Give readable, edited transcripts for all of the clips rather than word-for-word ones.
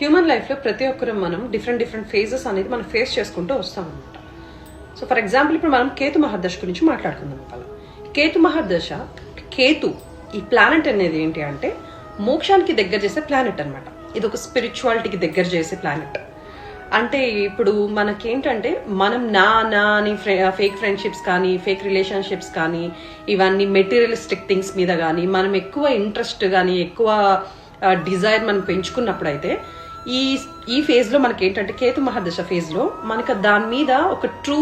Human లైఫ్లో ప్రతి ఒక్కరు మనం డిఫరెంట్ ఫేజెస్ అనేది మనం ఫేస్ చేసుకుంటూ వస్తాం అనమాట. సో ఫర్ ఎగ్జాంపుల్ ఇప్పుడు మనం కేతు మహర్దశ గురించి మాట్లాడుకుందాం. అలా కేతు మహర్దశ, కేతు ఈ ప్లానెట్ అనేది ఏంటి అంటే మోక్షానికి దగ్గర చేసే ప్లానెట్ అనమాట. ఇది ఒక స్పిరిచువాలిటీకి దగ్గర చేసే ప్లానెట్. అంటే ఇప్పుడు మనకేంటంటే మనం నా అని ఫేక్ ఫ్రెండ్షిప్స్ కానీ ఫేక్ రిలేషన్షిప్స్ కానీ ఇవన్నీ మెటీరియలిస్టిక్ థింగ్స్ మీద కానీ మనం ఎక్కువ ఇంట్రెస్ట్ కానీ ఎక్కువ డిజైర్ మనం పెంచుకున్నప్పుడు అయితే ఈ ఫేజ్లో మనకి ఏంటంటే కేతు మహర్దశ ఫేజ్లో మనకు దాని మీద ఒక ట్రూ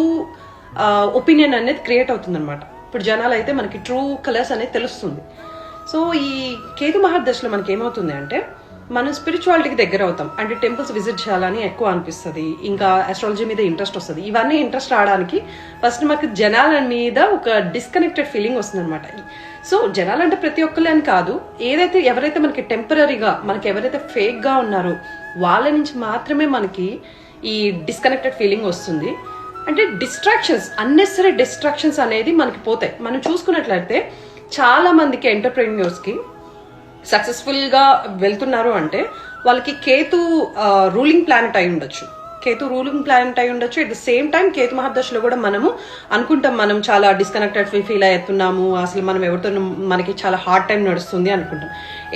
ఒపీనియన్ అనేది క్రియేట్ అవుతుంది అనమాట. ఇప్పుడు జనాలు అయితే మనకి ట్రూ కలర్స్ అనేది తెలుస్తుంది. సో ఈ కేతు మహర్దశలో మనకి ఏమవుతుంది అంటే మనం స్పిరిచువాలిటీకి దగ్గర అవుతాం. అంటే టెంపుల్స్ విజిట్ చేయాలని ఎక్కువ అనిపిస్తుంది, ఇంకా ఆస్ట్రాలజీ మీద ఇంట్రెస్ట్ వస్తుంది. ఇవన్నీ ఇంట్రెస్ట్ రావడానికి ఫస్ట్ మనకి జనాల మీద ఒక డిస్కనెక్టెడ్ ఫీలింగ్ వస్తుంది అనమాట. సో జనాలు అంటే ప్రతి ఒక్కరు అని కాదు, ఎవరైతే మనకి టెంపరీగా మనకి ఎవరైతే ఫేక్ గా ఉన్నారో వాళ్ళ నుంచి మాత్రమే మనకి ఈ డిస్కనెక్టెడ్ ఫీలింగ్ వస్తుంది. అంటే డిస్ట్రాక్షన్స్, అన్నెసరీ డిస్ట్రాక్షన్స్ అనేది మనకి పోతాయి. మనం చూసుకున్నట్లయితే చాలా మందికి ఎంటర్ప్రెన్యూర్స్ కి సక్సెస్ఫుల్ గా వెళ్తున్నారు అంటే వాళ్ళకి కేతు రూలింగ్ ప్లానెట్ అయి ఉండొచ్చు. కేతు రూలింగ్ ప్లానెట్ అయి ఉండొచ్చు. At the same time Ketu మహర్దశలో కూడా మనము అనుకుంటాం మనం చాలా డిస్కనెక్టెడ్ ఫీల్ అవుతున్నాము, అసలు మనం ఎవరితో మనకి చాలా హార్డ్ టైం నడుస్తుంది అనుకుంటాం.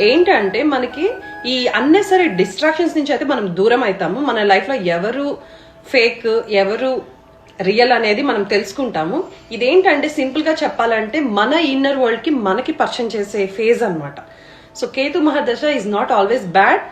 ఏంటంటే మనకి ఈ అన్నెసరీ డిస్ట్రాక్షన్స్ నుంచి అయితే మనం దూరం అవుతాము. మన లైఫ్ లో ఎవరు ఫేక్ ఎవరు రియల్ అనేది మనం తెలుసుకుంటాము. ఇదేంటంటే సింపుల్ గా చెప్పాలంటే మన ఇన్నర్ వరల్డ్ కి మనకి పరిచయం చేసే ఫేజ్ అనమాట. సో కేతు మహర్దశ ఈజ్ నాట్ ఆల్వేస్ బ్యాడ్.